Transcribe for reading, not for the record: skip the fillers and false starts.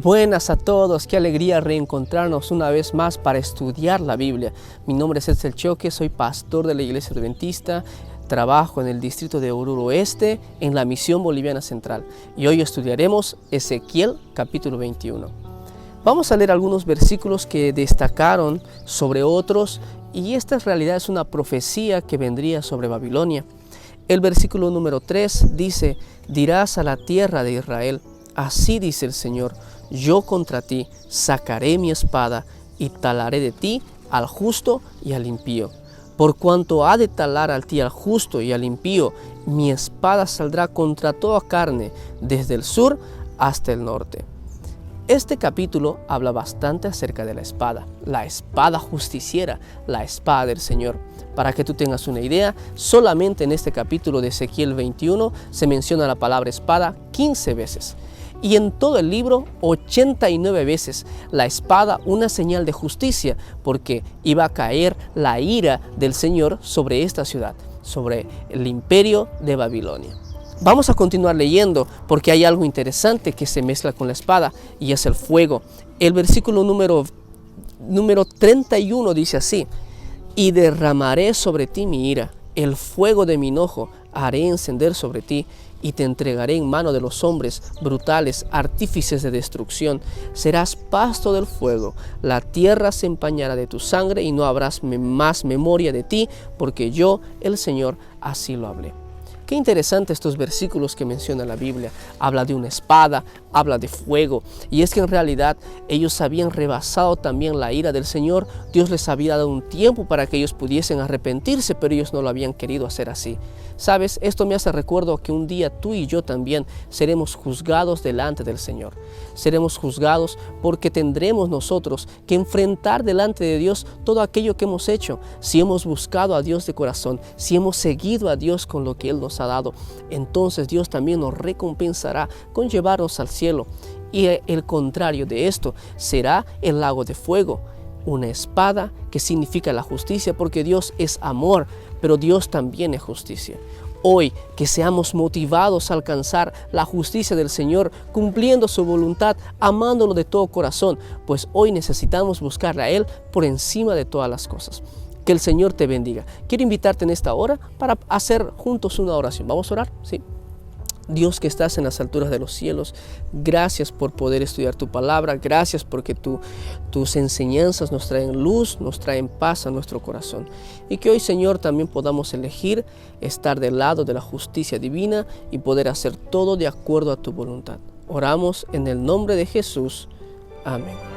Buenas a todos, qué alegría reencontrarnos una vez más para estudiar la Biblia. Mi nombre es Edsel Choque, soy pastor de la Iglesia Adventista, trabajo en el distrito de Oruro Oeste, en la Misión Boliviana Central. Y hoy estudiaremos Ezequiel capítulo 21. Vamos a leer algunos versículos que destacaron sobre otros, y esta en realidad es una profecía que vendría sobre Babilonia. El versículo número 3 dice: dirás a la tierra de Israel, así dice el Señor, yo contra ti sacaré mi espada y talaré de ti al justo y al impío. Por cuanto ha de talar a ti al justo y al impío, mi espada saldrá contra toda carne, desde el sur hasta el norte. Este capítulo habla bastante acerca de la espada justiciera, la espada del Señor. Para que tú tengas una idea, solamente en este capítulo de Ezequiel 21 se menciona la palabra espada 15 veces. Y en todo el libro, 89 veces, la espada, una señal de justicia, porque iba a caer la ira del Señor sobre esta ciudad, sobre el imperio de Babilonia. Vamos a continuar leyendo porque hay algo interesante que se mezcla con la espada y es el fuego. El versículo número 31 dice así: y derramaré sobre ti mi ira, el fuego de mi enojo haré encender sobre ti, y te entregaré en mano de los hombres brutales, artífices de destrucción. Serás pasto del fuego, la tierra se empañará de tu sangre y no habrás más memoria de ti, porque yo, el Señor, así lo hablé. Qué interesante estos versículos que menciona la Biblia. Habla de una espada, habla de fuego. Y es que en realidad ellos habían rebasado también la ira del Señor. Dios les había dado un tiempo para que ellos pudiesen arrepentirse, pero ellos no lo habían querido hacer así. ¿Sabes? Esto me hace recuerdo que un día tú y yo también seremos juzgados delante del Señor. Seremos juzgados porque tendremos nosotros que enfrentar delante de Dios todo aquello que hemos hecho. Si hemos buscado a Dios de corazón, si hemos seguido a Dios con lo que Él nos ha dado, entonces Dios también nos recompensará con llevarnos al cielo. Y el contrario de esto será el lago de fuego, una espada que significa la justicia, porque Dios es amor, pero Dios también es justicia. Hoy que seamos motivados a alcanzar la justicia del Señor, cumpliendo su voluntad, amándolo de todo corazón, pues hoy necesitamos buscarle a Él por encima de todas las cosas. Que el Señor te bendiga. Quiero invitarte en esta hora para hacer juntos una oración. ¿Vamos a orar? Sí. Dios que estás en las alturas de los cielos, gracias por poder estudiar tu palabra, gracias porque tus enseñanzas nos traen luz, nos traen paz a nuestro corazón. Y que hoy, Señor, también podamos elegir estar del lado de la justicia divina y poder hacer todo de acuerdo a tu voluntad. Oramos en el nombre de Jesús. Amén.